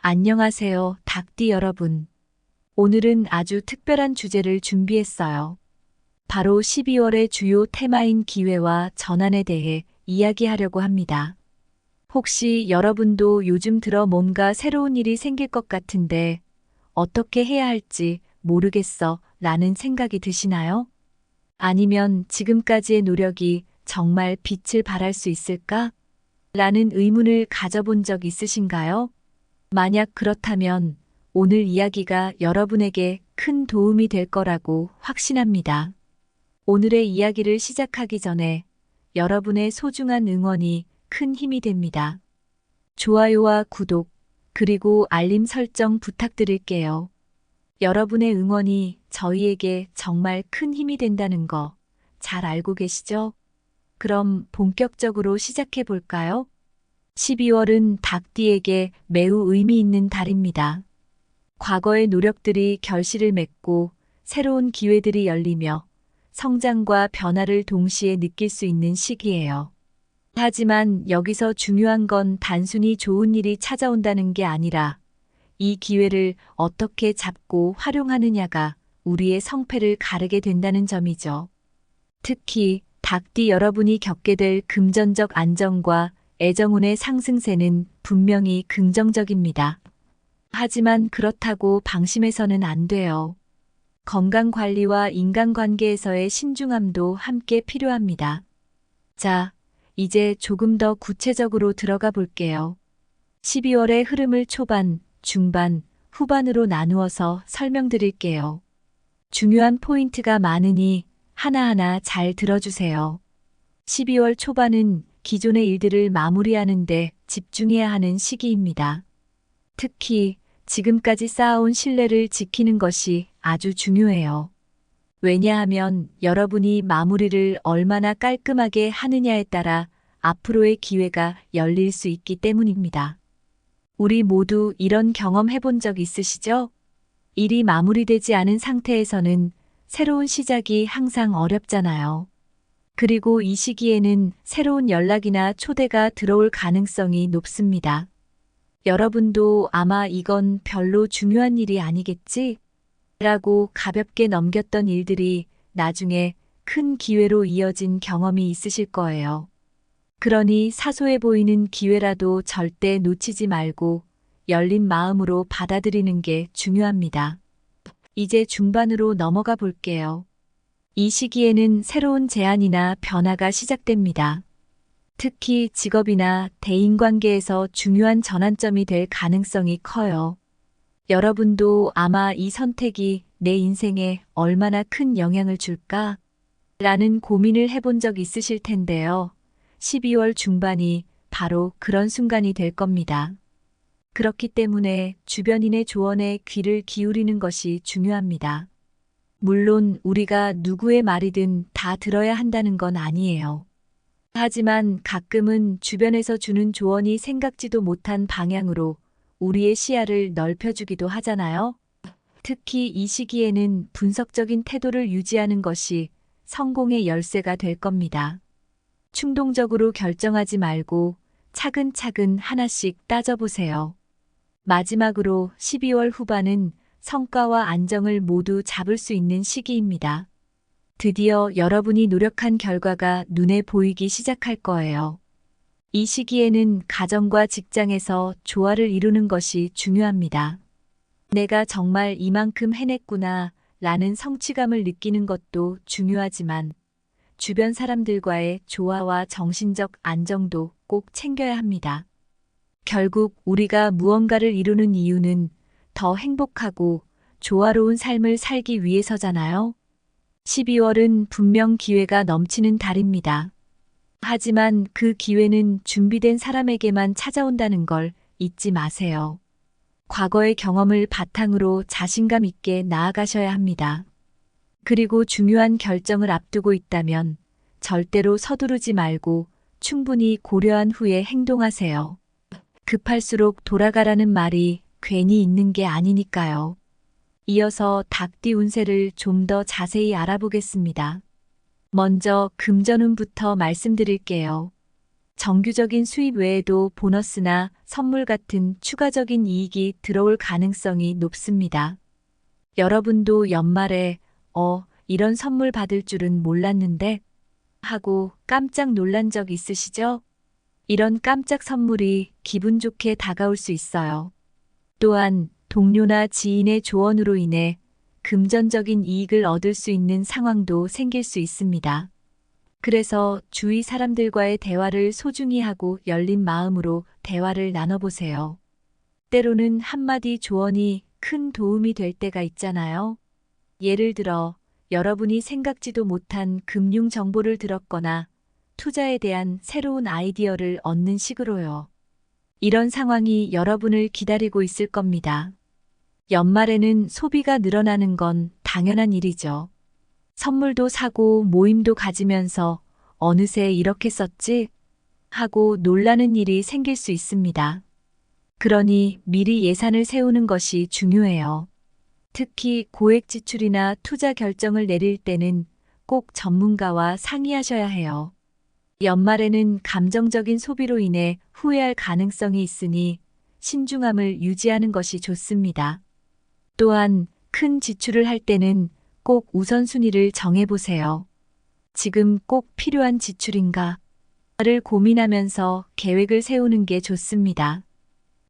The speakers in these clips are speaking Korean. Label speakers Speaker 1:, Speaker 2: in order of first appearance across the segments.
Speaker 1: 안녕하세요, 닭띠 여러분. 오늘은 아주 특별한 주제를 준비했어요. 바로 12월의 주요 테마인 기회와 전환에 대해 이야기하려고 합니다. 혹시 여러분도 요즘 들어 뭔가 새로운 일이 생길 것 같은데 어떻게 해야 할지 모르겠어 라는 생각이 드시나요? 아니면 지금까지의 노력이 정말 빛을 발할 수 있을까? 라는 의문을 가져본 적 있으신가요? 만약 그렇다면 오늘 이야기가 여러분에게 큰 도움이 될 거라고 확신합니다. 오늘의 이야기를 시작하기 전에 여러분의 소중한 응원이 큰 힘이 됩니다. 좋아요와 구독, 그리고 알림 설정 부탁드릴게요. 여러분의 응원이 저희에게 정말 큰 힘이 된다는 거 잘 알고 계시죠? 그럼 본격적으로 시작해 볼까요? 12월은 닭띠에게 매우 의미 있는 달입니다. 과거의 노력들이 결실을 맺고 새로운 기회들이 열리며 성장과 변화를 동시에 느낄 수 있는 시기예요. 하지만 여기서 중요한 건 단순히 좋은 일이 찾아온다는 게 아니라 이 기회를 어떻게 잡고 활용하느냐가 우리의 성패를 가르게 된다는 점이죠. 특히 닭띠 여러분이 겪게 될 금전적 안정과 애정운의 상승세는 분명히 긍정적입니다. 하지만 그렇다고 방심해서는 안 돼요. 건강관리와 인간관계에서의 신중함도 함께 필요합니다. 자, 이제 조금 더 구체적으로 들어가 볼게요. 12월의 흐름을 초반, 중반, 후반으로 나누어서 설명드릴게요. 중요한 포인트가 많으니 하나하나 잘 들어주세요. 12월 초반은 기존의 일들을 마무리하는데 집중해야 하는 시기입니다. 특히 지금까지 쌓아온 신뢰를 지키는 것이 아주 중요해요. 왜냐하면 여러분이 마무리를 얼마나 깔끔하게 하느냐에 따라 앞으로의 기회가 열릴 수 있기 때문입니다. 우리 모두 이런 경험 해본 적 있으시죠? 일이 마무리되지 않은 상태에서는 새로운 시작이 항상 어렵잖아요. 그리고 이 시기에는 새로운 연락이나 초대가 들어올 가능성이 높습니다. 여러분도 아마 이건 별로 중요한 일이 아니겠지? 라고 가볍게 넘겼던 일들이 나중에 큰 기회로 이어진 경험이 있으실 거예요. 그러니 사소해 보이는 기회라도 절대 놓치지 말고 열린 마음으로 받아들이는 게 중요합니다. 이제 중반으로 넘어가 볼게요. 이 시기에는 새로운 제안이나 변화가 시작됩니다. 특히 직업이나 대인관계에서 중요한 전환점이 될 가능성이 커요. 여러분도 아마 이 선택이 내 인생에 얼마나 큰 영향을 줄까? 라는 고민을 해본 적 있으실 텐데요. 12월 중반이 바로 그런 순간이 될 겁니다. 그렇기 때문에 주변인의 조언에 귀를 기울이는 것이 중요합니다. 물론 우리가 누구의 말이든 다 들어야 한다는 건 아니에요. 하지만 가끔은 주변에서 주는 조언이 생각지도 못한 방향으로 우리의 시야를 넓혀주기도 하잖아요. 특히 이 시기에는 분석적인 태도를 유지하는 것이 성공의 열쇠가 될 겁니다. 충동적으로 결정하지 말고 차근차근 하나씩 따져보세요. 마지막으로 12월 후반은 성과와 안정을 모두 잡을 수 있는 시기입니다. 드디어 여러분이 노력한 결과가 눈에 보이기 시작할 거예요. 이 시기에는 가정과 직장에서 조화를 이루는 것이 중요합니다. 내가 정말 이만큼 해냈구나 라는 성취감을 느끼는 것도 중요하지만 주변 사람들과의 조화와 정신적 안정도 꼭 챙겨야 합니다. 결국 우리가 무언가를 이루는 이유는 더 행복하고 조화로운 삶을 살기 위해서잖아요. 12월은 분명 기회가 넘치는 달입니다. 하지만 그 기회는 준비된 사람에게만 찾아온다는 걸 잊지 마세요. 과거의 경험을 바탕으로 자신감 있게 나아가셔야 합니다. 그리고 중요한 결정을 앞두고 있다면 절대로 서두르지 말고 충분히 고려한 후에 행동하세요. 급할수록 돌아가라는 말이 괜히 있는 게 아니니까요. 이어서 닭띠 운세를 좀 더 자세히 알아보겠습니다. 먼저 금전운부터 말씀드릴게요. 정규적인 수입 외에도 보너스나 선물 같은 추가적인 이익이 들어올 가능성이 높습니다. 여러분도 연말에 이런 선물 받을 줄은 몰랐는데 하고 깜짝 놀란 적 있으시죠? 이런 깜짝 선물이 기분 좋게 다가올 수 있어요. 또한 동료나 지인의 조언으로 인해 금전적인 이익을 얻을 수 있는 상황도 생길 수 있습니다. 그래서 주위 사람들과의 대화를 소중히 하고 열린 마음으로 대화를 나눠보세요. 때로는 한마디 조언이 큰 도움이 될 때가 있잖아요. 예를 들어, 여러분이 생각지도 못한 금융 정보를 들었거나 투자에 대한 새로운 아이디어를 얻는 식으로요. 이런 상황이 여러분을 기다리고 있을 겁니다. 연말에는 소비가 늘어나는 건 당연한 일이죠. 선물도 사고 모임도 가지면서 어느새 이렇게 썼지? 하고 놀라는 일이 생길 수 있습니다. 그러니 미리 예산을 세우는 것이 중요해요. 특히 고액 지출이나 투자 결정을 내릴 때는 꼭 전문가와 상의하셔야 해요. 연말에는 감정적인 소비로 인해 후회할 가능성이 있으니 신중함을 유지하는 것이 좋습니다. 또한 큰 지출을 할 때는 꼭 우선순위를 정해보세요. 지금 꼭 필요한 지출인가? 를 고민하면서 계획을 세우는 게 좋습니다.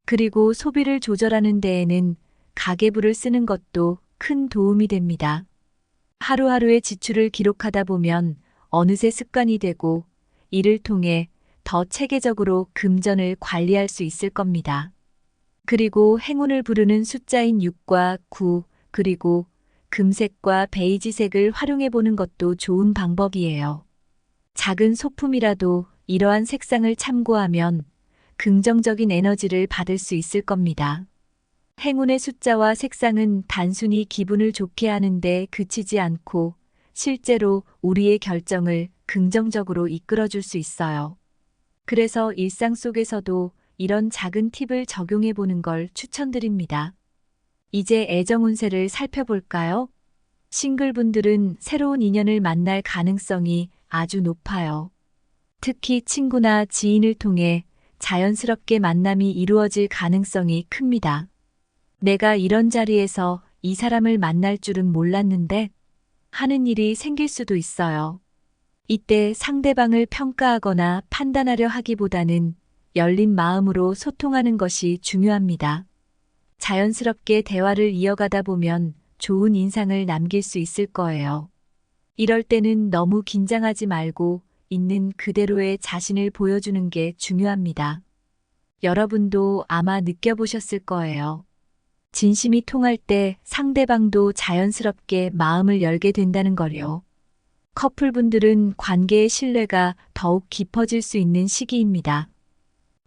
Speaker 1: 그리고 소비를 조절하는 데에는 가계부를 쓰는 것도 큰 도움이 됩니다. 하루하루의 지출을 기록하다 보면 어느새 습관이 되고 이를 통해 더 체계적으로 금전을 관리할 수 있을 겁니다. 그리고 행운을 부르는 숫자인 6과 9, 그리고 금색과 베이지색을 활용해 보는 것도 좋은 방법이에요. 작은 소품이라도 이러한 색상을 참고하면 긍정적인 에너지를 받을 수 있을 겁니다. 행운의 숫자와 색상은 단순히 기분을 좋게 하는데 그치지 않고 실제로 우리의 결정을 긍정적으로 이끌어줄 수 있어요. 그래서 일상 속에서도 이런 작은 팁을 적용해 보는 걸 추천드립니다. 이제 애정 운세를 살펴볼까요? 싱글분들은 새로운 인연을 만날 가능성이 아주 높아요. 특히 친구나 지인을 통해 자연스럽게 만남이 이루어질 가능성이 큽니다. 내가 이런 자리에서 이 사람을 만날 줄은 몰랐는데 하는 일이 생길 수도 있어요. 이때 상대방을 평가하거나 판단하려 하기보다는 열린 마음으로 소통하는 것이 중요합니다. 자연스럽게 대화를 이어가다 보면 좋은 인상을 남길 수 있을 거예요. 이럴 때는 너무 긴장하지 말고 있는 그대로의 자신을 보여주는 게 중요합니다. 여러분도 아마 느껴보셨을 거예요. 진심이 통할 때 상대방도 자연스럽게 마음을 열게 된다는 걸요. 커플분들은 관계의 신뢰가 더욱 깊어질 수 있는 시기입니다.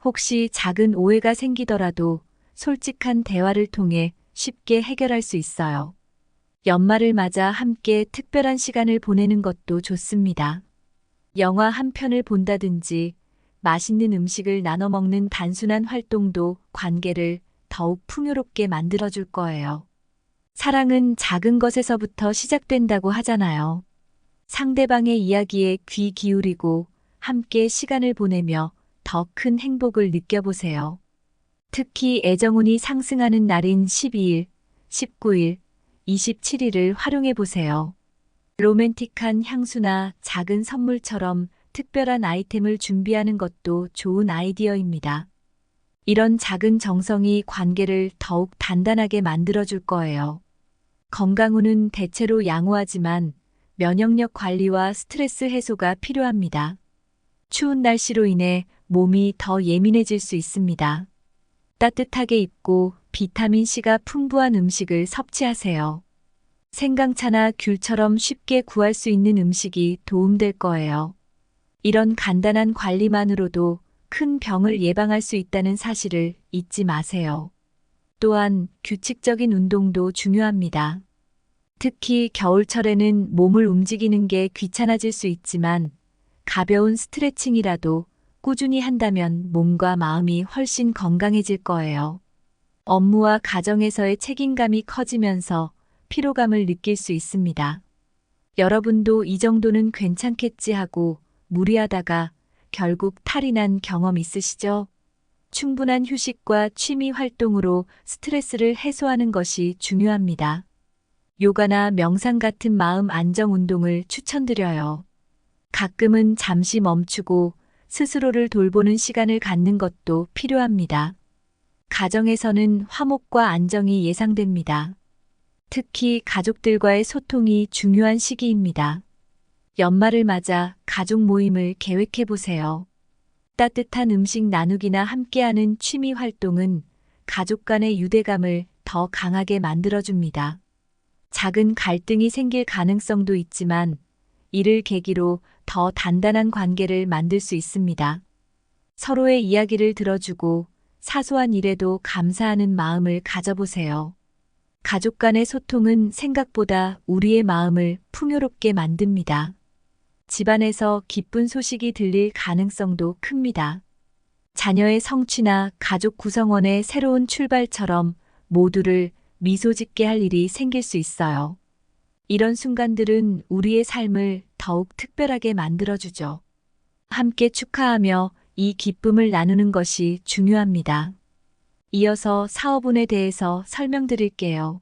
Speaker 1: 혹시 작은 오해가 생기더라도 솔직한 대화를 통해 쉽게 해결할 수 있어요. 연말을 맞아 함께 특별한 시간을 보내는 것도 좋습니다. 영화 한 편을 본다든지 맛있는 음식을 나눠 먹는 단순한 활동도 관계를 더욱 풍요롭게 만들어줄 거예요. 사랑은 작은 것에서부터 시작된다고 하잖아요. 상대방의 이야기에 귀 기울이고 함께 시간을 보내며 더 큰 행복을 느껴보세요. 특히 애정운이 상승하는 날인 12일, 19일, 27일을 활용해 보세요. 로맨틱한 향수나 작은 선물처럼 특별한 아이템을 준비하는 것도 좋은 아이디어입니다. 이런 작은 정성이 관계를 더욱 단단하게 만들어줄 거예요. 건강운은 대체로 양호하지만 면역력 관리와 스트레스 해소가 필요합니다. 추운 날씨로 인해 몸이 더 예민해질 수 있습니다. 따뜻하게 입고 비타민C가 풍부한 음식을 섭취하세요. 생강차나 귤처럼 쉽게 구할 수 있는 음식이 도움될 거예요. 이런 간단한 관리만으로도 큰 병을 예방할 수 있다는 사실을 잊지 마세요. 또한 규칙적인 운동도 중요합니다. 특히 겨울철에는 몸을 움직이는 게 귀찮아질 수 있지만 가벼운 스트레칭이라도 꾸준히 한다면 몸과 마음이 훨씬 건강해질 거예요. 업무와 가정에서의 책임감이 커지면서 피로감을 느낄 수 있습니다. 여러분도 이 정도는 괜찮겠지 하고 무리하다가 결국 탈이 난 경험 있으시죠? 충분한 휴식과 취미 활동으로 스트레스를 해소하는 것이 중요합니다. 요가나 명상 같은 마음 안정 운동을 추천드려요. 가끔은 잠시 멈추고 스스로를 돌보는 시간을 갖는 것도 필요합니다. 가정에서는 화목과 안정이 예상됩니다. 특히 가족들과의 소통이 중요한 시기입니다. 연말을 맞아 가족 모임을 계획해 보세요. 따뜻한 음식 나누기나 함께하는 취미 활동은 가족 간의 유대감을 더 강하게 만들어줍니다. 작은 갈등이 생길 가능성도 있지만 이를 계기로 더 단단한 관계를 만들 수 있습니다. 서로의 이야기를 들어주고 사소한 일에도 감사하는 마음을 가져보세요. 가족 간의 소통은 생각보다 우리의 마음을 풍요롭게 만듭니다. 집안에서 기쁜 소식이 들릴 가능성도 큽니다. 자녀의 성취나 가족 구성원의 새로운 출발처럼 모두를 미소 짓게 할 일이 생길 수 있어요. 이런 순간들은 우리의 삶을 더욱 특별하게 만들어주죠. 함께 축하하며 이 기쁨을 나누는 것이 중요합니다. 이어서 사업운에 대해서 설명드릴게요.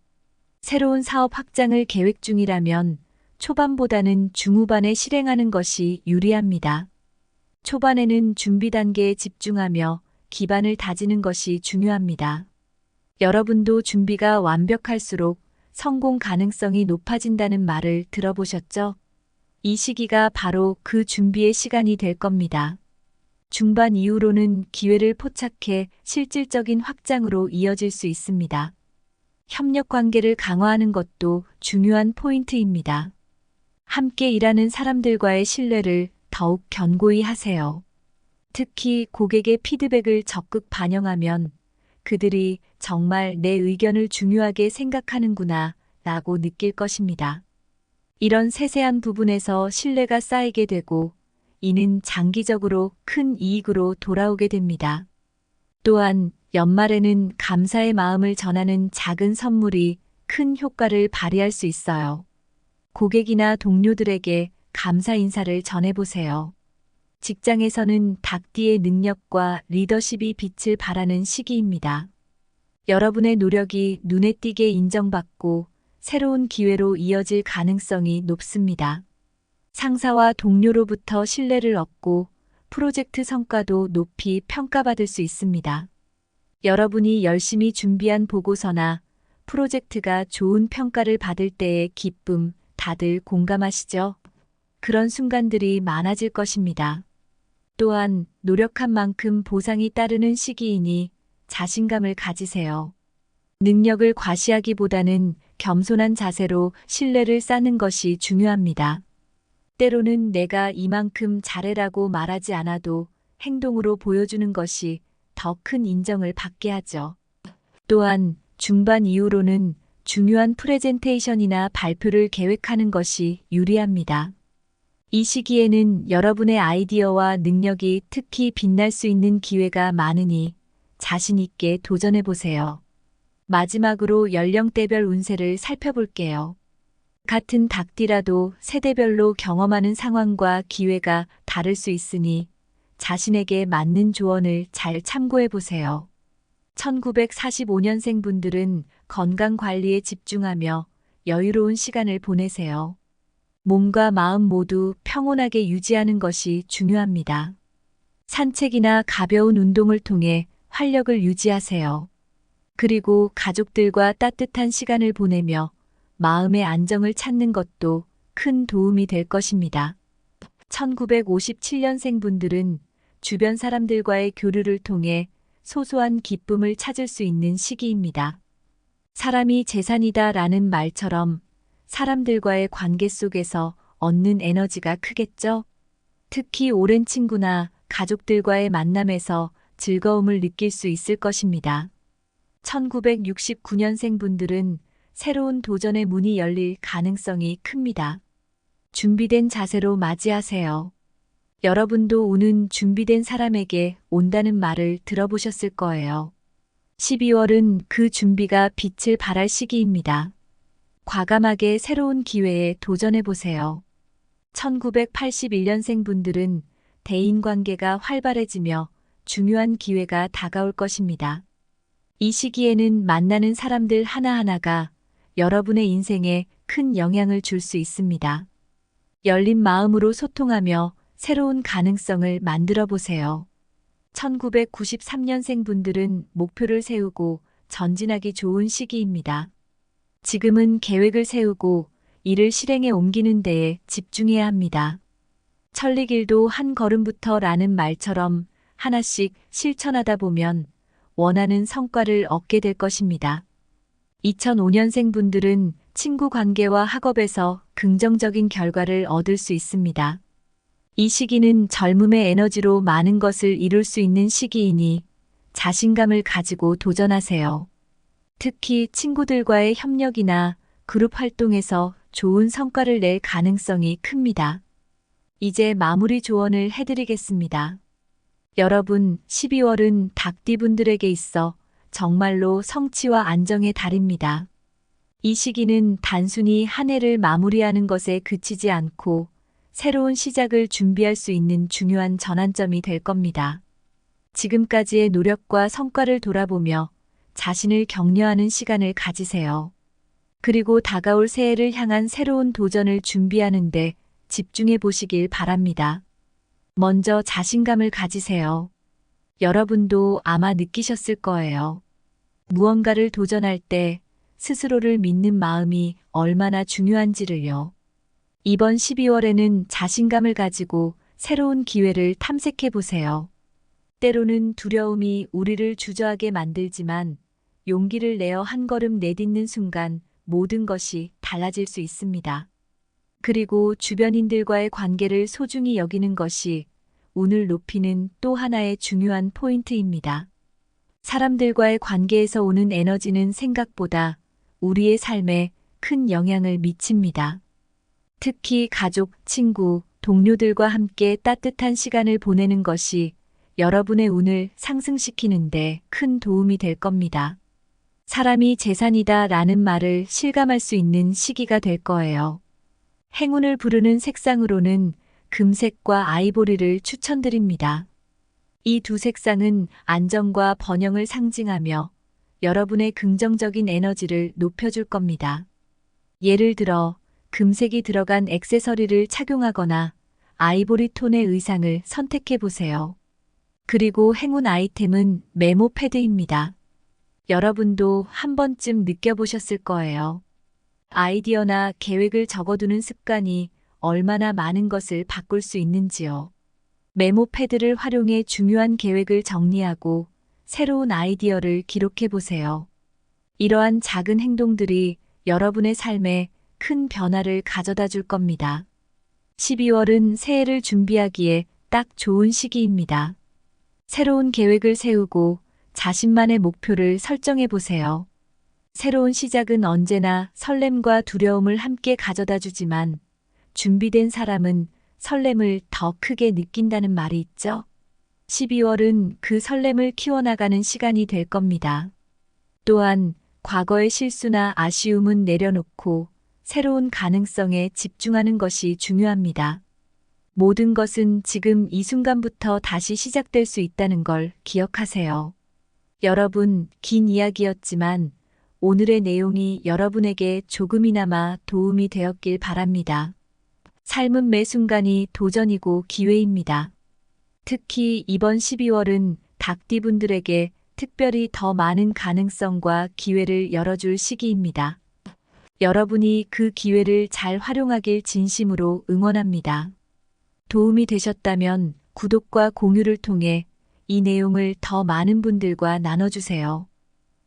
Speaker 1: 새로운 사업 확장을 계획 중이라면 초반보다는 중후반에 실행하는 것이 유리합니다. 초반에는 준비 단계에 집중하며 기반을 다지는 것이 중요합니다. 여러분도 준비가 완벽할수록 성공 가능성이 높아진다는 말을 들어보셨죠? 이 시기가 바로 그 준비의 시간이 될 겁니다. 중반 이후로는 기회를 포착해 실질적인 확장으로 이어질 수 있습니다. 협력 관계를 강화하는 것도 중요한 포인트입니다. 함께 일하는 사람들과의 신뢰를 더욱 견고히 하세요. 특히 고객의 피드백을 적극 반영하면 그들이 정말 내 의견을 중요하게 생각하는구나 라고 느낄 것입니다. 이런 세세한 부분에서 신뢰가 쌓이게 되고 이는 장기적으로 큰 이익으로 돌아오게 됩니다. 또한 연말에는 감사의 마음을 전하는 작은 선물이 큰 효과를 발휘할 수 있어요. 고객이나 동료들에게 감사 인사를 전해보세요. 직장에서는 닭띠의 능력과 리더십이 빛을 발하는 시기입니다. 여러분의 노력이 눈에 띄게 인정받고 새로운 기회로 이어질 가능성이 높습니다. 상사와 동료로부터 신뢰를 얻고 프로젝트 성과도 높이 평가받을 수 있습니다. 여러분이 열심히 준비한 보고서나 프로젝트가 좋은 평가를 받을 때의 기쁨, 다들 공감하시죠? 그런 순간들이 많아질 것입니다. 또한 노력한 만큼 보상이 따르는 시기이니 자신감을 가지세요. 능력을 과시하기보다는 겸손한 자세로 신뢰를 쌓는 것이 중요합니다. 때로는 내가 이만큼 잘해라고 말하지 않아도 행동으로 보여주는 것이 더 큰 인정을 받게 하죠. 또한 중반 이후로는 중요한 프레젠테이션이나 발표를 계획하는 것이 유리합니다. 이 시기에는 여러분의 아이디어와 능력이 특히 빛날 수 있는 기회가 많으니 자신 있게 도전해 보세요. 마지막으로 연령대별 운세를 살펴볼게요. 같은 닭띠라도 세대별로 경험하는 상황과 기회가 다를 수 있으니 자신에게 맞는 조언을 잘 참고해 보세요. 1945년생 분들은 건강 관리에 집중하며 여유로운 시간을 보내세요. 몸과 마음 모두 평온하게 유지하는 것이 중요합니다. 산책이나 가벼운 운동을 통해 활력을 유지하세요. 그리고 가족들과 따뜻한 시간을 보내며 마음의 안정을 찾는 것도 큰 도움이 될 것입니다. 1957년생 분들은 주변 사람들과의 교류를 통해 소소한 기쁨을 찾을 수 있는 시기입니다. 사람이 재산이다 라는 말처럼 사람들과의 관계 속에서 얻는 에너지가 크겠죠? 특히 오랜 친구나 가족들과의 만남에서 즐거움을 느낄 수 있을 것입니다. 1969년생 분들은 새로운 도전의 문이 열릴 가능성이 큽니다. 준비된 자세로 맞이하세요. 여러분도 오는 준비된 사람에게 온다는 말을 들어보셨을 거예요. 12월은 그 준비가 빛을 발할 시기입니다. 과감하게 새로운 기회에 도전해보세요. 1981년생 분들은 대인관계가 활발해지며 중요한 기회가 다가올 것입니다. 이 시기에는 만나는 사람들 하나하나가 여러분의 인생에 큰 영향을 줄 수 있습니다. 열린 마음으로 소통하며 새로운 가능성을 만들어 보세요. 1993년생 분들은 목표를 세우고 전진하기 좋은 시기입니다. 지금은 계획을 세우고 이를 실행에 옮기는 데에 집중해야 합니다. 천리길도 한 걸음부터라는 말처럼 하나씩 실천하다 보면 원하는 성과를 얻게 될 것입니다. 2005년생 분들은 친구 관계와 학업에서 긍정적인 결과를 얻을 수 있습니다. 이 시기는 젊음의 에너지로 많은 것을 이룰 수 있는 시기이니 자신감을 가지고 도전하세요. 특히 친구들과의 협력이나 그룹 활동에서 좋은 성과를 낼 가능성이 큽니다. 이제 마무리 조언을 해드리겠습니다. 여러분, 12월은 닭띠분들에게 있어 정말로 성취와 안정의 달입니다. 이 시기는 단순히 한 해를 마무리하는 것에 그치지 않고 새로운 시작을 준비할 수 있는 중요한 전환점이 될 겁니다. 지금까지의 노력과 성과를 돌아보며 자신을 격려하는 시간을 가지세요. 그리고 다가올 새해를 향한 새로운 도전을 준비하는 데 집중해 보시길 바랍니다. 먼저 자신감을 가지세요. 여러분도 아마 느끼셨을 거예요. 무언가를 도전할 때 스스로를 믿는 마음이 얼마나 중요한지를요. 이번 12월에는 자신감을 가지고 새로운 기회를 탐색해 보세요. 때로는 두려움이 우리를 주저하게 만들지만 용기를 내어 한 걸음 내딛는 순간 모든 것이 달라질 수 있습니다. 그리고 주변인들과의 관계를 소중히 여기는 것이 운을 높이는 또 하나의 중요한 포인트입니다. 사람들과의 관계에서 오는 에너지는 생각보다 우리의 삶에 큰 영향을 미칩니다. 특히 가족, 친구, 동료들과 함께 따뜻한 시간을 보내는 것이 여러분의 운을 상승시키는데 큰 도움이 될 겁니다. 사람이 재산이다 라는 말을 실감할 수 있는 시기가 될 거예요. 행운을 부르는 색상으로는 금색과 아이보리를 추천드립니다. 이 두 색상은 안정과 번영을 상징하며 여러분의 긍정적인 에너지를 높여줄 겁니다. 예를 들어 금색이 들어간 액세서리를 착용하거나 아이보리 톤의 의상을 선택해 보세요. 그리고 행운 아이템은 메모 패드입니다. 여러분도 한 번쯤 느껴보셨을 거예요. 아이디어나 계획을 적어두는 습관이 얼마나 많은 것을 바꿀 수 있는지요. 메모 패드를 활용해 중요한 계획을 정리하고 새로운 아이디어를 기록해 보세요. 이러한 작은 행동들이 여러분의 삶에 큰 변화를 가져다 줄 겁니다. 12월은 새해를 준비하기에 딱 좋은 시기입니다. 새로운 계획을 세우고 자신만의 목표를 설정해 보세요. 새로운 시작은 언제나 설렘과 두려움을 함께 가져다 주지만 준비된 사람은 설렘을 더 크게 느낀다는 말이 있죠. 12월은 그 설렘을 키워나가는 시간이 될 겁니다. 또한 과거의 실수나 아쉬움은 내려놓고 새로운 가능성에 집중하는 것이 중요합니다. 모든 것은 지금 이 순간부터 다시 시작될 수 있다는 걸 기억하세요. 여러분, 긴 이야기였지만 오늘의 내용이 여러분에게 조금이나마 도움이 되었길 바랍니다. 삶은 매 순간이 도전이고 기회입니다. 특히 이번 12월은 닭띠분들에게 특별히 더 많은 가능성과 기회를 열어줄 시기입니다. 여러분이 그 기회를 잘 활용하길 진심으로 응원합니다. 도움이 되셨다면 구독과 공유를 통해 이 내용을 더 많은 분들과 나눠주세요.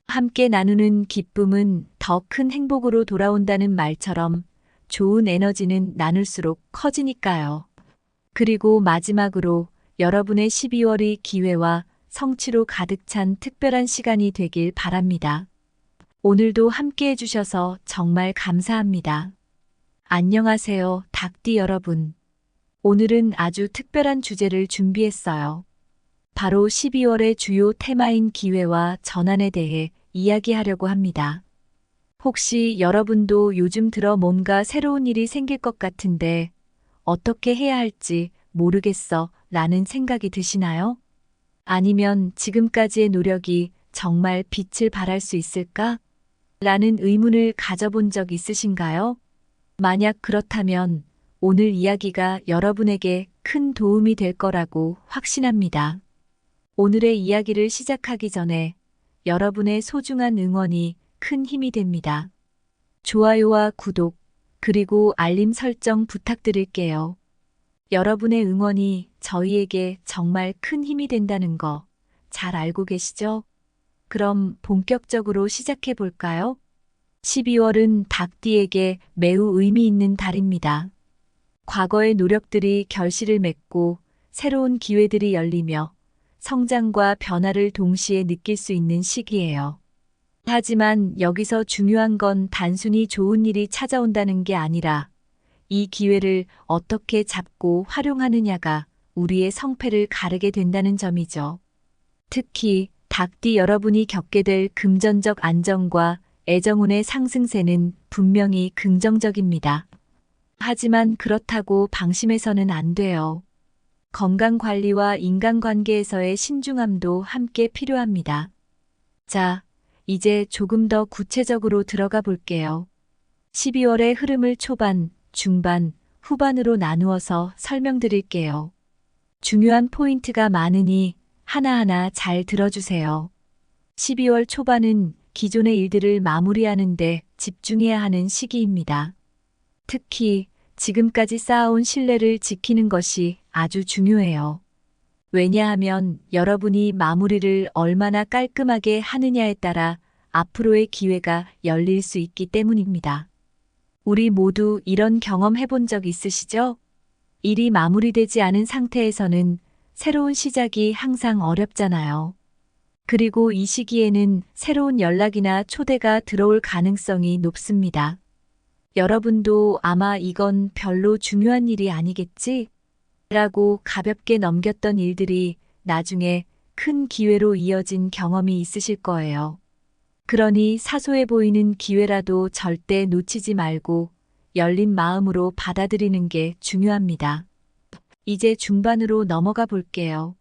Speaker 1: 함께 나누는 기쁨은 더 큰 행복으로 돌아온다는 말처럼 좋은 에너지는 나눌수록 커지니까요. 그리고 마지막으로 여러분의 12월이 기회와 성취로 가득 찬 특별한 시간이 되길 바랍니다. 오늘도 함께 해주셔서 정말 감사합니다. 안녕하세요, 닭띠 여러분. 오늘은 아주 특별한 주제를 준비했어요. 바로 12월의 주요 테마인 기회와 전환에 대해 이야기하려고 합니다. 혹시 여러분도 요즘 들어 뭔가 새로운 일이 생길 것 같은데 어떻게 해야 할지 모르겠어 라는 생각이 드시나요? 아니면 지금까지의 노력이 정말 빛을 발할 수 있을까? 라는 의문을 가져본 적 있으신가요? 만약 그렇다면 오늘 이야기가 여러분에게 큰 도움이 될 거라고 확신합니다. 오늘의 이야기를 시작하기 전에 여러분의 소중한 응원이 큰 힘이 됩니다. 좋아요와 구독, 그리고 알림 설정 부탁드릴게요. 여러분의 응원이 저희에게 정말 큰 힘이 된다는 거 잘 알고 계시죠? 그럼 본격적으로 시작해 볼까요? 12월은 닭띠에게 매우 의미 있는 달입니다. 과거의 노력들이 결실을 맺고 새로운 기회들이 열리며 성장과 변화를 동시에 느낄 수 있는 시기예요. 하지만 여기서 중요한 건 단순히 좋은 일이 찾아온다는 게 아니라 이 기회를 어떻게 잡고 활용하느냐가 우리의 성패를 가르게 된다는 점이죠. 특히 닭띠 여러분이 겪게 될 금전적 안정과 애정운의 상승세는 분명히 긍정적입니다. 하지만 그렇다고 방심해서는 안 돼요. 건강관리와 인간관계에서의 신중함도 함께 필요합니다. 자, 이제 조금 더 구체적으로 들어가 볼게요. 12월의 흐름을 초반, 중반, 후반으로 나누어서 설명드릴게요. 중요한 포인트가 많으니 하나하나 잘 들어주세요. 12월 초반은 기존의 일들을 마무리하는 데 집중해야 하는 시기입니다. 특히 지금까지 쌓아온 신뢰를 지키는 것이 아주 중요해요. 왜냐하면 여러분이 마무리를 얼마나 깔끔하게 하느냐에 따라 앞으로의 기회가 열릴 수 있기 때문입니다. 우리 모두 이런 경험 해본 적 있으시죠? 일이 마무리되지 않은 상태에서는 새로운 시작이 항상 어렵잖아요. 그리고 이 시기에는 새로운 연락이나 초대가 들어올 가능성이 높습니다. 여러분도 아마 이건 별로 중요한 일이 아니겠지? 라고 가볍게 넘겼던 일들이 나중에 큰 기회로 이어진 경험이 있으실 거예요. 그러니 사소해 보이는 기회라도 절대 놓치지 말고 열린 마음으로 받아들이는 게 중요합니다. 이제 중반으로 넘어가 볼게요.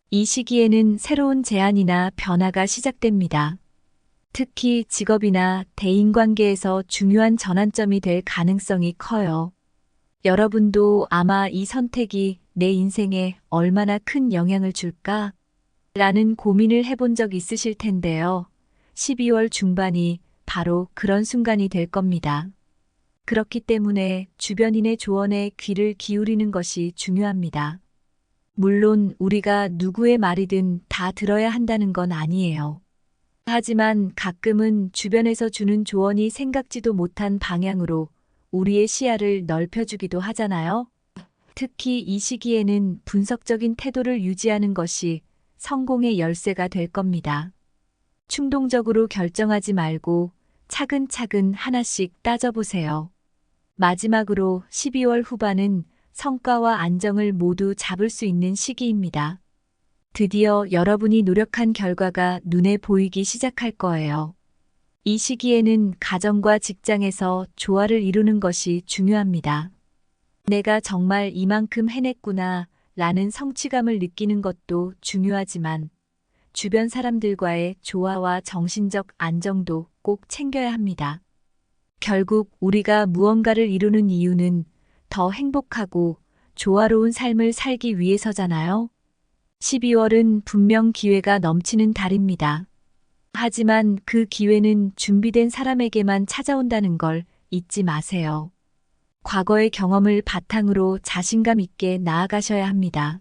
Speaker 1: 이 시기에는 새로운 제안이나 변화가 시작됩니다. 특히 직업이나 대인관계에서 중요한 전환점이 될 가능성이 커요. 여러분도 아마 이 선택이 내 인생에 얼마나 큰 영향을 줄까? 라는 고민을 해본 적 있으실 텐데요. 12월 중반이 바로 그런 순간이 될 겁니다. 그렇기 때문에 주변인의 조언에 귀를 기울이는 것이 중요합니다. 물론 우리가 누구의 말이든 다 들어야 한다는 건 아니에요. 하지만 가끔은 주변에서 주는 조언이 생각지도 못한 방향으로 우리의 시야를 넓혀주기도 하잖아요. 특히 이 시기에는 분석적인 태도를 유지하는 것이 성공의 열쇠가 될 겁니다. 충동적으로 결정하지 말고 차근차근 하나씩 따져보세요. 마지막으로 12월 후반은 성과와 안정을 모두 잡을 수 있는 시기입니다. 드디어 여러분이 노력한 결과가 눈에 보이기 시작할 거예요. 이 시기에는 가정과 직장에서 조화를 이루는 것이 중요합니다. 내가 정말 이만큼 해냈구나 라는 성취감을 느끼는 것도 중요하지만 주변 사람들과의 조화와 정신적 안정도 꼭 챙겨야 합니다. 결국 우리가 무언가를 이루는 이유는 더 행복하고 조화로운 삶을 살기 위해서잖아요. 12월은 분명 기회가 넘치는 달입니다. 하지만 그 기회는 준비된 사람에게만 찾아온다는 걸 잊지 마세요. 과거의 경험을 바탕으로 자신감 있게 나아가셔야 합니다.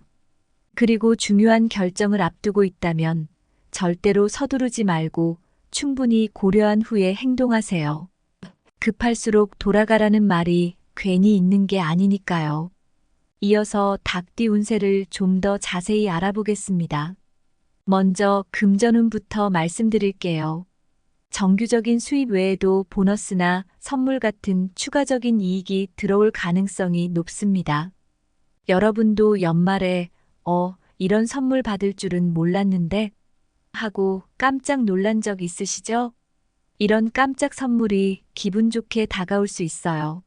Speaker 1: 그리고 중요한 결정을 앞두고 있다면 절대로 서두르지 말고 충분히 고려한 후에 행동하세요. 급할수록 돌아가라는 말이 괜히 있는 게 아니니까요. 이어서 닭띠 운세를 좀 더 자세히 알아보겠습니다. 먼저 금전운부터 말씀드릴게요. 정규적인 수입 외에도 보너스나 선물 같은 추가적인 이익이 들어올 가능성이 높습니다. 여러분도 연말에 이런 선물 받을 줄은 몰랐는데 하고 깜짝 놀란 적 있으시죠? 이런 깜짝 선물이 기분 좋게 다가올 수 있어요.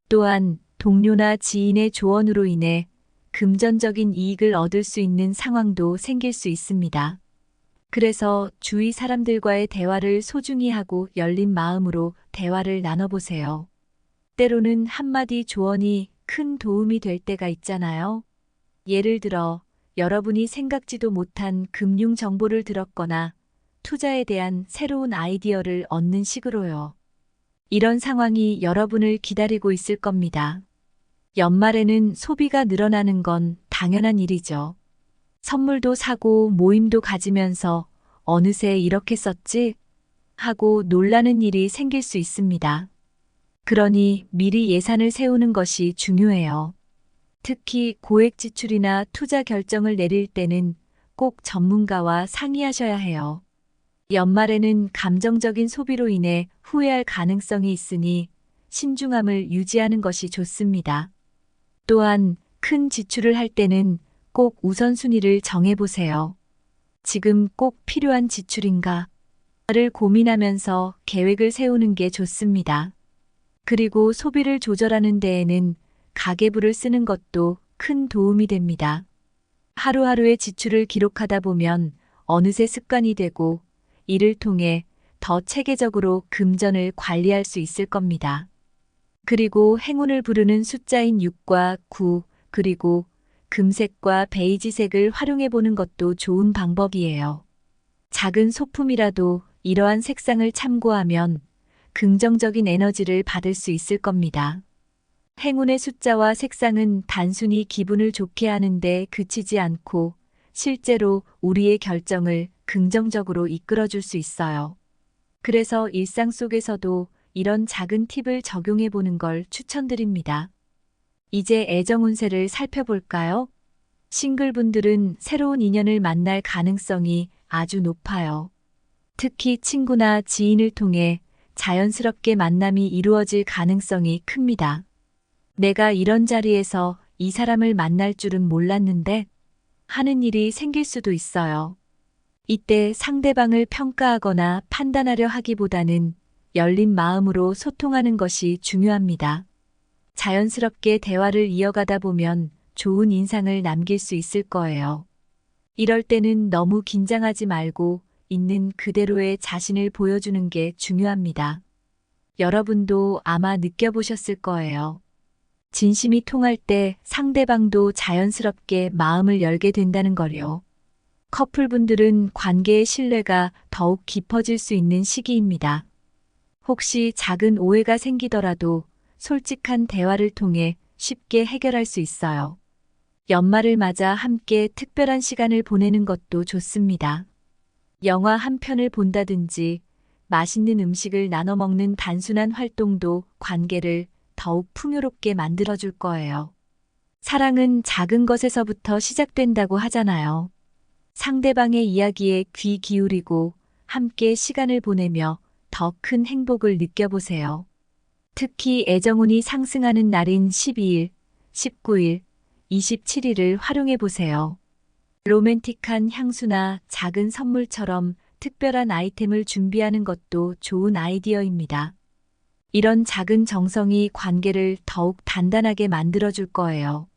Speaker 1: 또한 동료나 지인의 조언으로 인해 금전적인 이익을 얻을 수 있는 상황도 생길 수 있습니다. 그래서 주위 사람들과의 대화를 소중히 하고 열린 마음으로 대화를 나눠보세요. 때로는 한마디 조언이 큰 도움이 될 때가 있잖아요. 예를 들어, 여러분이 생각지도 못한 금융 정보를 들었거나 투자에 대한 새로운 아이디어를 얻는 식으로요. 이런 상황이 여러분을 기다리고 있을 겁니다. 연말에는 소비가 늘어나는 건 당연한 일이죠. 선물도 사고 모임도 가지면서 어느새 이렇게 썼지? 하고 놀라는 일이 생길 수 있습니다. 그러니 미리 예산을 세우는 것이 중요해요. 특히 고액 지출이나 투자 결정을 내릴 때는 꼭 전문가와 상의하셔야 해요. 연말에는 감정적인 소비로 인해 후회할 가능성이 있으니 신중함을 유지하는 것이 좋습니다. 또한 큰 지출을 할 때는 꼭 우선순위를 정해보세요. 지금 꼭 필요한 지출인가? 를 고민하면서 계획을 세우는 게 좋습니다. 그리고 소비를 조절하는 데에는 가계부를 쓰는 것도 큰 도움이 됩니다. 하루하루의 지출을 기록하다 보면 어느새 습관이 되고 이를 통해 더 체계적으로 금전을 관리할 수 있을 겁니다. 그리고 행운을 부르는 숫자인 6과 9, 그리고 금색과 베이지색을 활용해 보는 것도 좋은 방법이에요. 작은 소품이라도 이러한 색상을 참고하면 긍정적인 에너지를 받을 수 있을 겁니다. 행운의 숫자와 색상은 단순히 기분을 좋게 하는데 그치지 않고 실제로 우리의 결정을 긍정적으로 이끌어줄 수 있어요. 그래서 일상 속에서도 이런 작은 팁을 적용해 보는 걸 추천드립니다. 이제 애정 운세를 살펴볼까요? 싱글분들은 새로운 인연을 만날 가능성이 아주 높아요. 특히 친구나 지인을 통해 자연스럽게 만남이 이루어질 가능성이 큽니다. 내가 이런 자리에서 이 사람을 만날 줄은 몰랐는데 하는 일이 생길 수도 있어요. 이때 상대방을 평가하거나 판단하려 하기보다는 열린 마음으로 소통하는 것이 중요합니다. 자연스럽게 대화를 이어가다 보면 좋은 인상을 남길 수 있을 거예요. 이럴 때는 너무 긴장하지 말고 있는 그대로의 자신을 보여주는 게 중요합니다. 여러분도 아마 느껴보셨을 거예요. 진심이 통할 때 상대방도 자연스럽게 마음을 열게 된다는 거요. 커플분들은 관계의 신뢰가 더욱 깊어질 수 있는 시기입니다. 혹시 작은 오해가 생기더라도 솔직한 대화를 통해 쉽게 해결할 수 있어요. 연말을 맞아 함께 특별한 시간을 보내는 것도 좋습니다. 영화 한 편을 본다든지 맛있는 음식을 나눠 먹는 단순한 활동도 관계를 더욱 풍요롭게 만들어줄 거예요. 사랑은 작은 것에서부터 시작된다고 하잖아요. 상대방의 이야기에 귀 기울이고 함께 시간을 보내며 더 큰 행복을 느껴보세요. 특히 애정운이 상승하는 날인 12일, 19일, 27일을 활용해 보세요. 로맨틱한 향수나 작은 선물처럼 특별한 아이템을 준비하는 것도 좋은 아이디어입니다. 이런 작은 정성이 관계를 더욱 단단하게 만들어줄 거예요.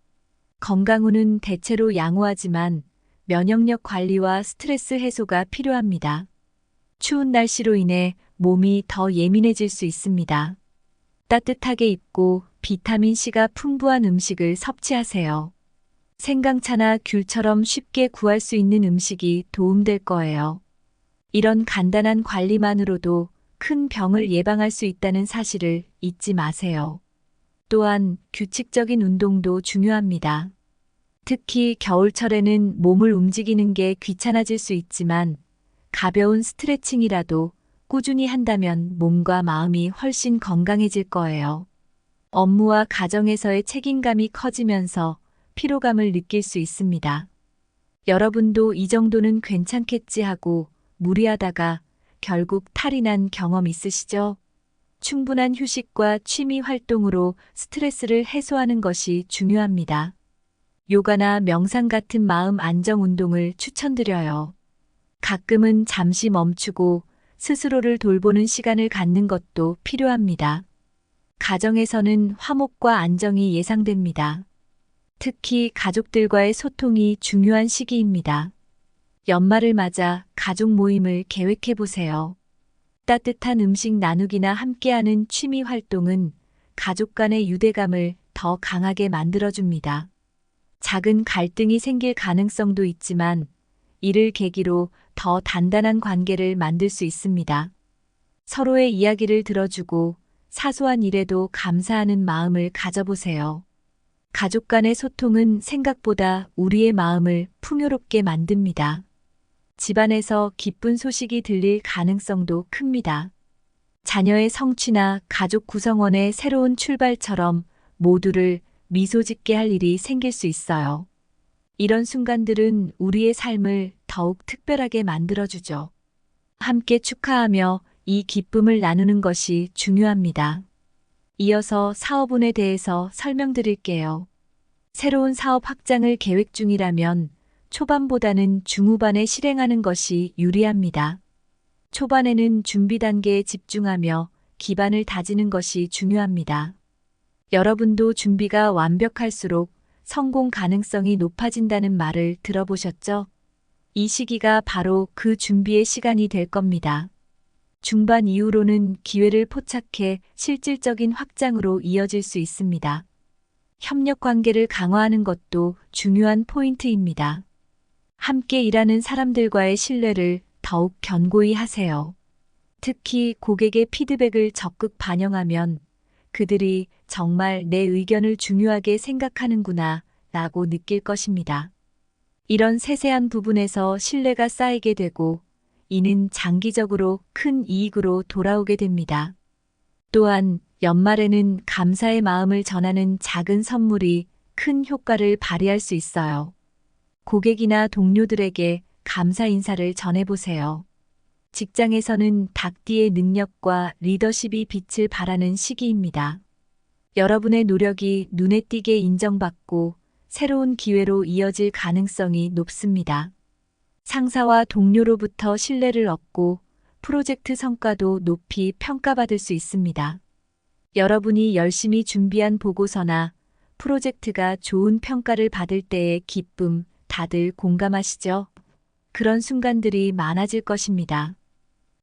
Speaker 1: 건강운은 대체로 양호하지만 면역력 관리와 스트레스 해소가 필요합니다. 추운 날씨로 인해 몸이 더 예민해질 수 있습니다. 따뜻하게 입고 비타민C가 풍부한 음식을 섭취하세요. 생강차나 귤처럼 쉽게 구할 수 있는 음식이 도움될 거예요. 이런 간단한 관리만으로도 큰 병을 예방할 수 있다는 사실을 잊지 마세요. 또한 규칙적인 운동도 중요합니다. 특히 겨울철에는 몸을 움직이는 게 귀찮아질 수 있지만 가벼운 스트레칭이라도 꾸준히 한다면 몸과 마음이 훨씬 건강해질 거예요. 업무와 가정에서의 책임감이 커지면서 피로감을 느낄 수 있습니다. 여러분도 이 정도는 괜찮겠지 하고 무리하다가 결국 탈이 난 경험 있으시죠? 충분한 휴식과 취미 활동으로 스트레스를 해소하는 것이 중요합니다. 요가나 명상 같은 마음 안정 운동을 추천드려요. 가끔은 잠시 멈추고 스스로를 돌보는 시간을 갖는 것도 필요합니다. 가정에서는 화목과 안정이 예상됩니다. 특히 가족들과의 소통이 중요한 시기입니다. 연말을 맞아 가족 모임을 계획해 보세요. 따뜻한 음식 나누기나 함께하는 취미 활동은 가족 간의 유대감을 더 강하게 만들어줍니다. 작은 갈등이 생길 가능성도 있지만 이를 계기로 더 단단한 관계를 만들 수 있습니다. 서로의 이야기를 들어주고 사소한 일에도 감사하는 마음을 가져보세요. 가족 간의 소통은 생각보다 우리의 마음을 풍요롭게 만듭니다. 집안에서 기쁜 소식이 들릴 가능성도 큽니다. 자녀의 성취나 가족 구성원의 새로운 출발처럼 모두를 미소 짓게 할 일이 생길 수 있어요. 이런 순간들은 우리의 삶을 더욱 특별하게 만들어주죠. 함께 축하하며 이 기쁨을 나누는 것이 중요합니다. 이어서 사업운에 대해서 설명드릴게요. 새로운 사업 확장을 계획 중이라면 초반보다는 중후반에 실행하는 것이 유리합니다. 초반에는 준비 단계에 집중하며 기반을 다지는 것이 중요합니다. 여러분도 준비가 완벽할수록 성공 가능성이 높아진다는 말을 들어보셨죠? 이 시기가 바로 그 준비의 시간이 될 겁니다. 중반 이후로는 기회를 포착해 실질적인 확장으로 이어질 수 있습니다. 협력 관계를 강화하는 것도 중요한 포인트입니다. 함께 일하는 사람들과의 신뢰를 더욱 견고히 하세요. 특히 고객의 피드백을 적극 반영하면 그들이 정말 내 의견을 중요하게 생각하는구나 라고 느낄 것입니다. 이런 세세한 부분에서 신뢰가 쌓이게 되고 이는 장기적으로 큰 이익으로 돌아오게 됩니다. 또한 연말에는 감사의 마음을 전하는 작은 선물이 큰 효과를 발휘할 수 있어요. 고객이나 동료들에게 감사 인사를 전해보세요. 직장에서는 닭띠의 능력과 리더십이 빛을 발하는 시기입니다. 여러분의 노력이 눈에 띄게 인정받고 새로운 기회로 이어질 가능성이 높습니다. 상사와 동료로부터 신뢰를 얻고 프로젝트 성과도 높이 평가받을 수 있습니다. 여러분이 열심히 준비한 보고서나 프로젝트가 좋은 평가를 받을 때의 기쁨, 다들 공감하시죠? 그런 순간들이 많아질 것입니다.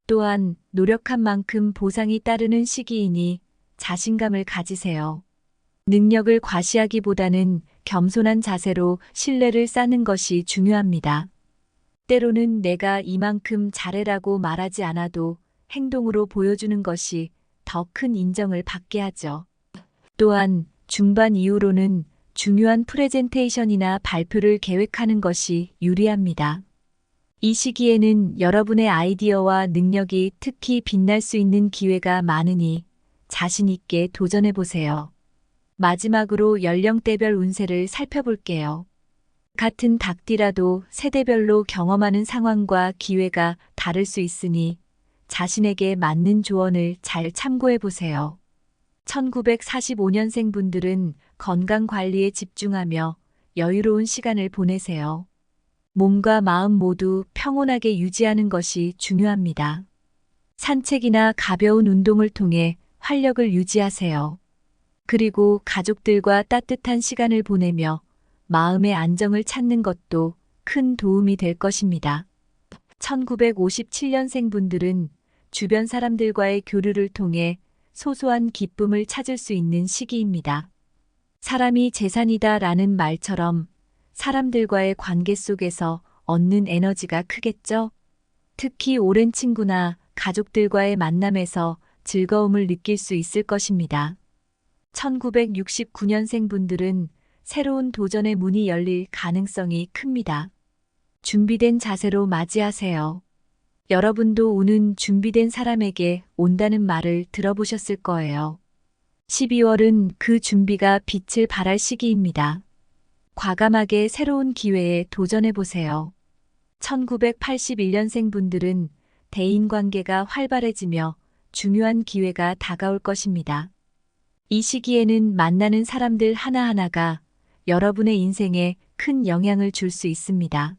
Speaker 1: 또한 노력한 만큼 보상이 따르는 시기이니 자신감을 가지세요. 능력을 과시하기보다는 겸손한 자세로 신뢰를 쌓는 것이 중요합니다. 때로는 내가 이만큼 잘해라고 말하지 않아도 행동으로 보여주는 것이 더 큰 인정을 받게 하죠. 또한 중반 이후로는 중요한 프레젠테이션이나 발표를 계획하는 것이 유리합니다. 이 시기에는 여러분의 아이디어와 능력이 특히 빛날 수 있는 기회가 많으니 자신 있게 도전해 보세요. 마지막으로 연령대별 운세를 살펴볼게요. 같은 닭띠라도 세대별로 경험하는 상황과 기회가 다를 수 있으니 자신에게 맞는 조언을 잘 참고해 보세요. 1945년생 분들은 건강 관리에 집중하며 여유로운 시간을 보내세요. 몸과 마음 모두 평온하게 유지하는 것이 중요합니다. 산책이나 가벼운 운동을 통해 활력을 유지하세요. 그리고 가족들과 따뜻한 시간을 보내며 마음의 안정을 찾는 것도 큰 도움이 될 것입니다. 1957년생 분들은 주변 사람들과의 교류를 통해 소소한 기쁨을 찾을 수 있는 시기입니다. 사람이 재산이다 라는 말처럼 사람들과의 관계 속에서 얻는 에너지가 크겠죠? 특히 오랜 친구나 가족들과의 만남에서 즐거움을 느낄 수 있을 것입니다. 1969년생 분들은 새로운 도전의 문이 열릴 가능성이 큽니다. 준비된 자세로 맞이하세요. 여러분도 운은 준비된 사람에게 온다는 말을 들어보셨을 거예요. 12월은 그 준비가 빛을 발할 시기입니다. 과감하게 새로운 기회에 도전해보세요. 1981년생 분들은 대인관계가 활발해지며 중요한 기회가 다가올 것입니다. 이 시기에는 만나는 사람들 하나하나가 여러분의 인생에 큰 영향을 줄 수 있습니다.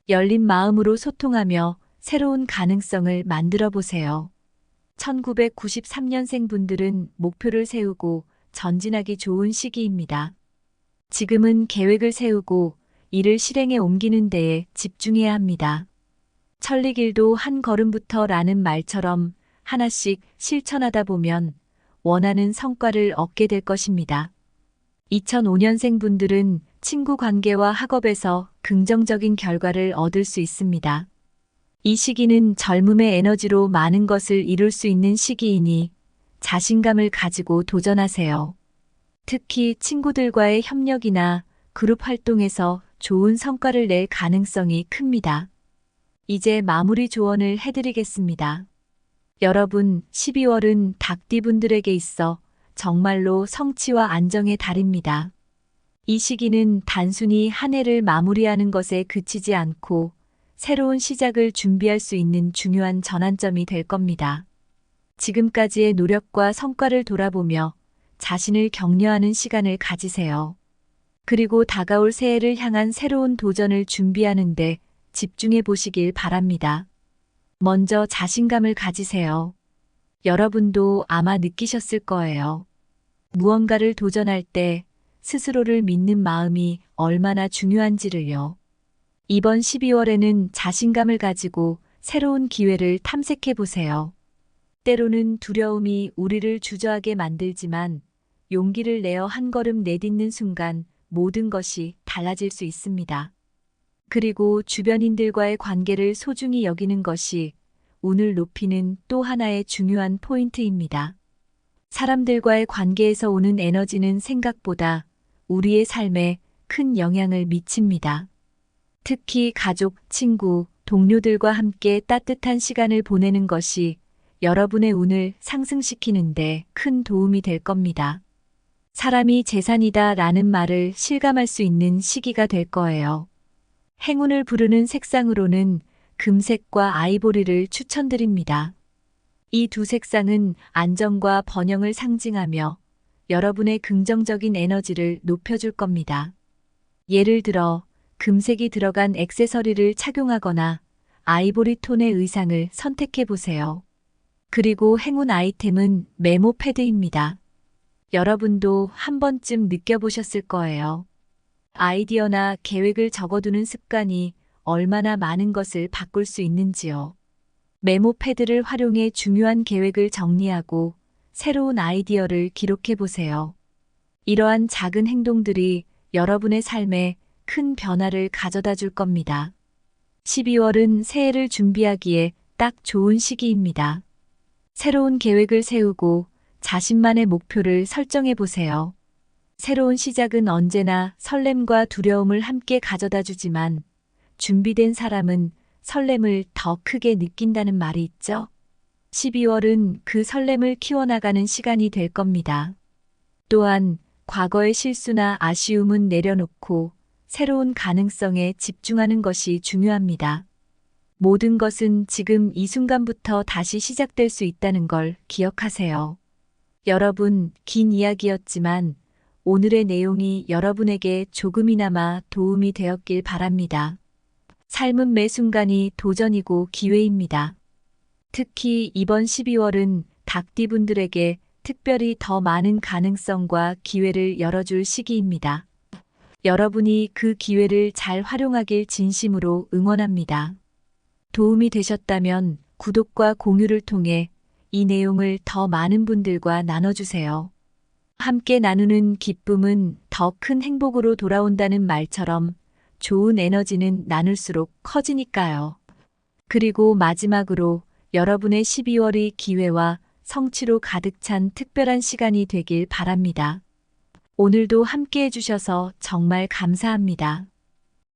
Speaker 1: 열린 마음으로 소통하며 새로운 가능성을 만들어 보세요. 1993년생 분들은 목표를 세우고 전진하기 좋은 시기입니다. 지금은 계획을 세우고 이를 실행에 옮기는 데에 집중해야 합니다. 천리길도 한 걸음부터라는 말처럼 하나씩 실천하다 보면 원하는 성과를 얻게 될 것입니다. 2005년생 분들은 친구 관계와 학업에서 긍정적인 결과를 얻을 수 있습니다. 이 시기는 젊음의 에너지로 많은 것을 이룰 수 있는 시기이니 자신감을 가지고 도전하세요. 특히 친구들과의 협력이나 그룹 활동에서 좋은 성과를 낼 가능성이 큽니다. 이제 마무리 조언을 해드리겠습니다. 여러분, 12월은 닭띠분들에게 있어 정말로 성취와 안정의 달입니다. 이 시기는 단순히 한 해를 마무리하는 것에 그치지 않고 새로운 시작을 준비할 수 있는 중요한 전환점이 될 겁니다. 지금까지의 노력과 성과를 돌아보며 자신을 격려하는 시간을 가지세요. 그리고 다가올 새해를 향한 새로운 도전을 준비하는데 집중해 보시길 바랍니다. 먼저 자신감을 가지세요. 여러분도 아마 느끼셨을 거예요. 무언가를 도전할 때 스스로를 믿는 마음이 얼마나 중요한지를요. 이번 12월에는 자신감을 가지고 새로운 기회를 탐색해 보세요. 때로는 두려움이 우리를 주저하게 만들지만 용기를 내어 한 걸음 내딛는 순간 모든 것이 달라질 수 있습니다. 그리고 주변인들과의 관계를 소중히 여기는 것이 운을 높이는 또 하나의 중요한 포인트입니다. 사람들과의 관계에서 오는 에너지는 생각보다 우리의 삶에 큰 영향을 미칩니다. 특히 가족, 친구, 동료들과 함께 따뜻한 시간을 보내는 것이 여러분의 운을 상승시키는데 큰 도움이 될 겁니다. 사람이 재산이다 라는 말을 실감할 수 있는 시기가 될 거예요. 행운을 부르는 색상으로는 금색과 아이보리를 추천드립니다. 이 두 색상은 안정과 번영을 상징하며 여러분의 긍정적인 에너지를 높여줄 겁니다. 예를 들어 금색이 들어간 액세서리를 착용하거나 아이보리 톤의 의상을 선택해 보세요. 그리고 행운 아이템은 메모 패드입니다. 여러분도 한 번쯤 느껴보셨을 거예요. 아이디어나 계획을 적어두는 습관이 얼마나 많은 것을 바꿀 수 있는지요. 메모 패드를 활용해 중요한 계획을 정리하고 새로운 아이디어를 기록해 보세요. 이러한 작은 행동들이 여러분의 삶에 큰 변화를 가져다 줄 겁니다. 12월은 새해를 준비하기에 딱 좋은 시기입니다. 새로운 계획을 세우고 자신만의 목표를 설정해 보세요. 새로운 시작은 언제나 설렘과 두려움을 함께 가져다 주지만 준비된 사람은 설렘을 더 크게 느낀다는 말이 있죠. 12월은 그 설렘을 키워나가는 시간이 될 겁니다. 또한 과거의 실수나 아쉬움은 내려놓고 새로운 가능성에 집중하는 것이 중요합니다. 모든 것은 지금 이 순간부터 다시 시작될 수 있다는 걸 기억하세요. 여러분, 긴 이야기였지만 오늘의 내용이 여러분에게 조금이나마 도움이 되었길 바랍니다. 삶은 매 순간이 도전이고 기회입니다. 특히 이번 12월은 닭띠분들에게 특별히 더 많은 가능성과 기회를 열어줄 시기입니다. 여러분이 그 기회를 잘 활용하길 진심으로 응원합니다. 도움이 되셨다면 구독과 공유를 통해 이 내용을 더 많은 분들과 나눠주세요. 함께 나누는 기쁨은 더 큰 행복으로 돌아온다는 말처럼 좋은 에너지는 나눌수록 커지니까요. 그리고 마지막으로 여러분의 12월이 기회와 성취로 가득 찬 특별한 시간이 되길 바랍니다. 오늘도 함께 해주셔서 정말 감사합니다.